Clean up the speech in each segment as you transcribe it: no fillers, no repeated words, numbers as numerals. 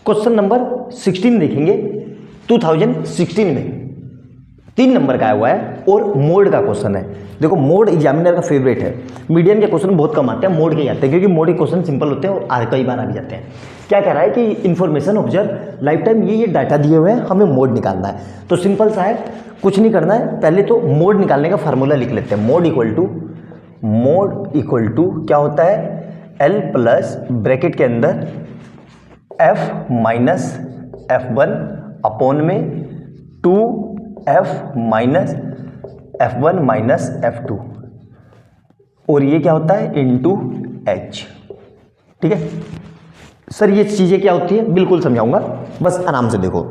Question number 16 देखेंगे 2016 में 3 number का आया हुआ है और मोड का क्वेश्चन है। देखो मोड एग्जामिनर का फेवरेट है। मीडियन के क्वेश्चन बहुत कम आते हैं, मोड के आते हैं क्योंकि मोड के क्वेश्चन सिंपल होते हैं और कई बार आ भी जाते हैं। क्या कह रहा है कि इन्फॉर्मेशन ऑब्जर्व लाइफ टाइम ये डाटा दिए हुए हैं, हमें मोड निकालना है। तो सिंपल सा है, कुछ नहीं करना है, पहले तो मोड निकालने का फार्मूला लिख लेते हैं। मोड इक्वल टू क्या होता है, L प्लस ब्रैकेट के अंदर F माइनस F1 अपॉन में 2F minus F1 minus F2 और ये क्या होता है इंटू H। ठीक है सर, ये चीज़ें क्या होती है बिल्कुल समझाऊंगा, बस आराम से देखो।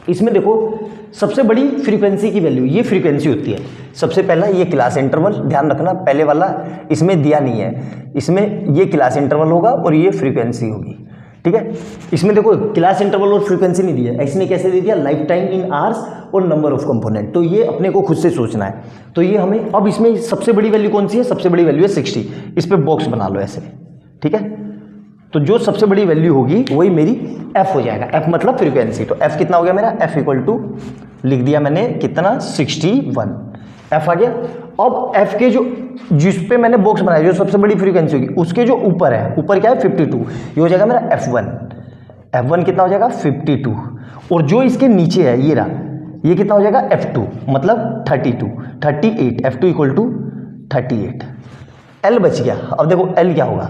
इसमें देखो सबसे बड़ी फ्रीक्वेंसी की वैल्यू ये फ्रीक्वेंसी होती है। सबसे पहला ये क्लास इंटरवल, ध्यान रखना पहले वाला इसमें दिया नहीं है, इसमें ये क्लास इंटरवल होगा और ये फ्रीक्वेंसी होगी। ठीक है, इसमें देखो क्लास इंटरवल और फ्रीक्वेंसी नहीं दिया, इसने कैसे दे दिया, लाइफ टाइम इन आवर्स और नंबर ऑफ कंपोनेंट। तो ये अपने को खुद से सोचना है। तो ये हमें अब इसमें सबसे बड़ी वैल्यू कौन सी है, सबसे बड़ी वैल्यू है 60। इस पर बॉक्स बना लो ऐसे। ठीक है, तो जो सबसे बड़ी वैल्यू होगी वही मेरी f हो जाएगा। f मतलब फ्रीक्वेंसी। तो f कितना हो गया मेरा, f इक्वल टू लिख दिया मैंने कितना 61, f आ गया। अब f के जो जिस पे मैंने बॉक्स बनाया जो सबसे बड़ी फ्रीक्वेंसी होगी उसके जो ऊपर है, ऊपर क्या है 52, ये हो जाएगा मेरा f1 कितना हो जाएगा 52। और जो इसके नीचे है ये रहा, ये कितना हो जाएगा f2 मतलब 38, f2 इक्वल टू 38। L बच गया। अब देखो L क्या होगा,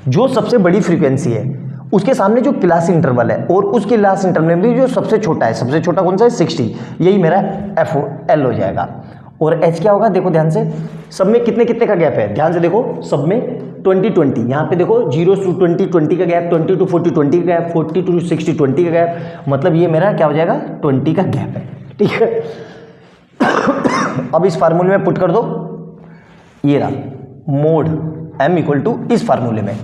जो सबसे बड़ी फ्रीक्वेंसी है उसके सामने जो क्लास इंटरवल है और उस क्लास इंटरवल में जो सबसे छोटा है, सबसे छोटा कौन सा है 60, यही मेरा L हो जाएगा। और H क्या होगा, देखो ध्यान से, सब में कितने कितने का गैप है, ध्यान से देखो, सब में 20, यहाँ पे देखो 0 to 20 का गैप, 20 to 40 20 का गैप, 40 to 60 20 का गैप, मतलब ये मेरा क्या हो जाएगा 20 का गैप है। ठीक है, अब इस फार्मूले में पुट कर दो, ये रहा मोड m इक्वल टू इस फार्मूले में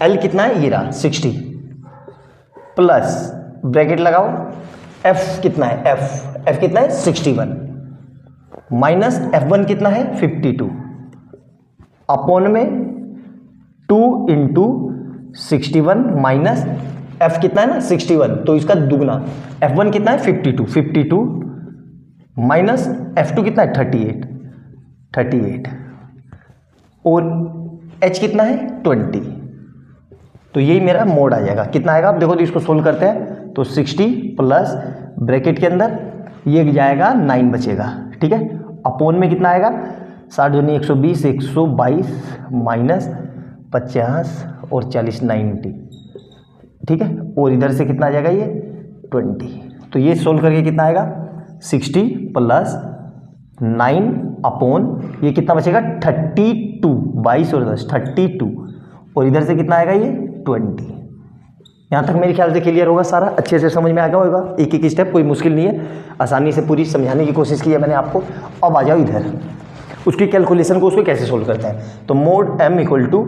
L कितना है, ये रहा 60 प्लस ब्रैकेट लगाओ f कितना है, f कितना है 61 माइनस f1 कितना है 52 अपॉन में 2 इंटू 61 माइनस f कितना है ना 61, तो इसका दुगना f1 कितना है 52 माइनस f2 कितना है 38 और h कितना है 20। तो यही मेरा मोड आ जाएगा। कितना आएगा, आप देखो तो इसको सोल्व करते हैं तो 60 प्लस ब्रैकेट के अंदर ये जाएगा 9 बचेगा। ठीक है, अपॉन में कितना आएगा 60 दूनी 120, 122 माइनस 50 और 40 90। ठीक है, और इधर से कितना आ जाएगा ये 20। तो ये सोल्व करके कितना आएगा 60 प्लस 9 अपॉन ये कितना बचेगा 32, 22 और 10 32 और इधर से कितना आएगा ये 20। यहाँ तक मेरे ख्याल से क्लियर होगा, सारा अच्छे से समझ में आ गया होगा। एक एक स्टेप कोई मुश्किल नहीं है, आसानी से पूरी समझाने की कोशिश की है मैंने आपको। अब आ जाओ इधर, उसकी कैलकुलेशन को उसको कैसे सोल्व करते हैं। तो मोड m इक्वल टू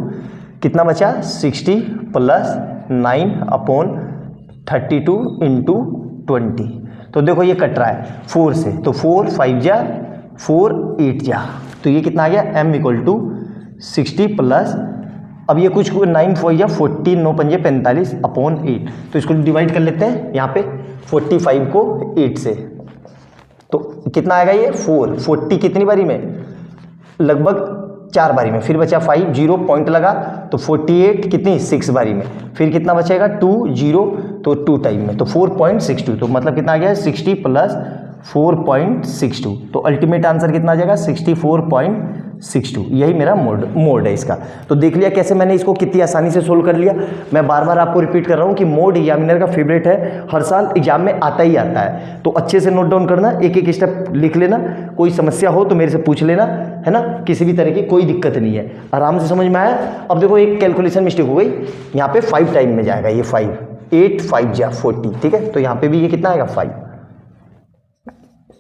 कितना बचा 60 प्लस 9 अपॉन 32 इंटू 20। तो देखो ये कट रहा है 4 से, तो 4 5 जा 4 8 जा, तो ये कितना आ गया m इक्वल टू 60 प्लस, अब ये कुछ 9 4 या 14 9 5 45 अपॉन 8। तो इसको डिवाइड कर लेते हैं यहाँ पे 45 को 8 से, तो कितना आएगा ये 40 कितनी बारी में, लगभग 4 बारी में। फिर बचा 5 0 पॉइंट लगा तो 48 कितनी 6 बारी में। फिर कितना बचेगा 2 0 तो 2 टाइम में, तो 4.62। तो मतलब कितना आ गया 60 प्लस 4.62। तो अल्टीमेट आंसर कितना आ जाएगा 64.62। यही मेरा मोड है इसका। तो देख लिया कैसे मैंने इसको कितनी आसानी से सोल्व कर लिया। मैं बार बार आपको रिपीट कर रहा हूँ कि मोड एग्जामिनर का फेवरेट है, हर साल एग्जाम में आता ही आता है। तो अच्छे से नोट डाउन करना, एक एक स्टेप लिख लेना, कोई समस्या हो तो मेरे से पूछ लेना, है ना, किसी भी तरह की कोई दिक्कत नहीं है, आराम से समझ में आया। अब देखो एक कैलकुलेशन मिस्टेक हो गई, यहाँ पे 5 टाइम में जाएगा ये 5 8 5 जा 40। ठीक है, तो यहाँ पे भी ये कितना आएगा 5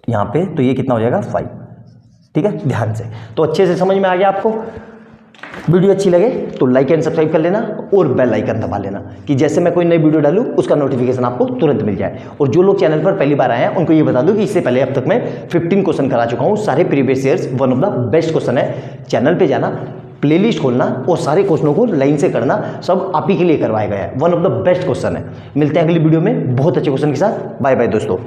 यहाँ पे, तो ये कितना हो जाएगा 5। ठीक है, ध्यान से। तो अच्छे से समझ में आ गया आपको। वीडियो अच्छी लगे तो लाइक एंड सब्सक्राइब कर लेना और बेल आइकन दबा लेना कि जैसे मैं कोई नई वीडियो डालूं उसका नोटिफिकेशन आपको तुरंत मिल जाए। और जो लोग चैनल पर पहली बार आए हैं उनको ये बता दूं कि इससे पहले अब तक मैं 15 क्वेश्चन करा चुका हूं, सारे previous years, one of the best question है। चैनल पे जाना, प्लेलिस्ट खोलना और सारे क्वेश्चनों को लाइन से करना, सब आप ही के लिए करवाया गया है। One of the best question है। मिलते हैं अगली वीडियो में बहुत अच्छे क्वेश्चन के साथ। बाय बाय दोस्तों।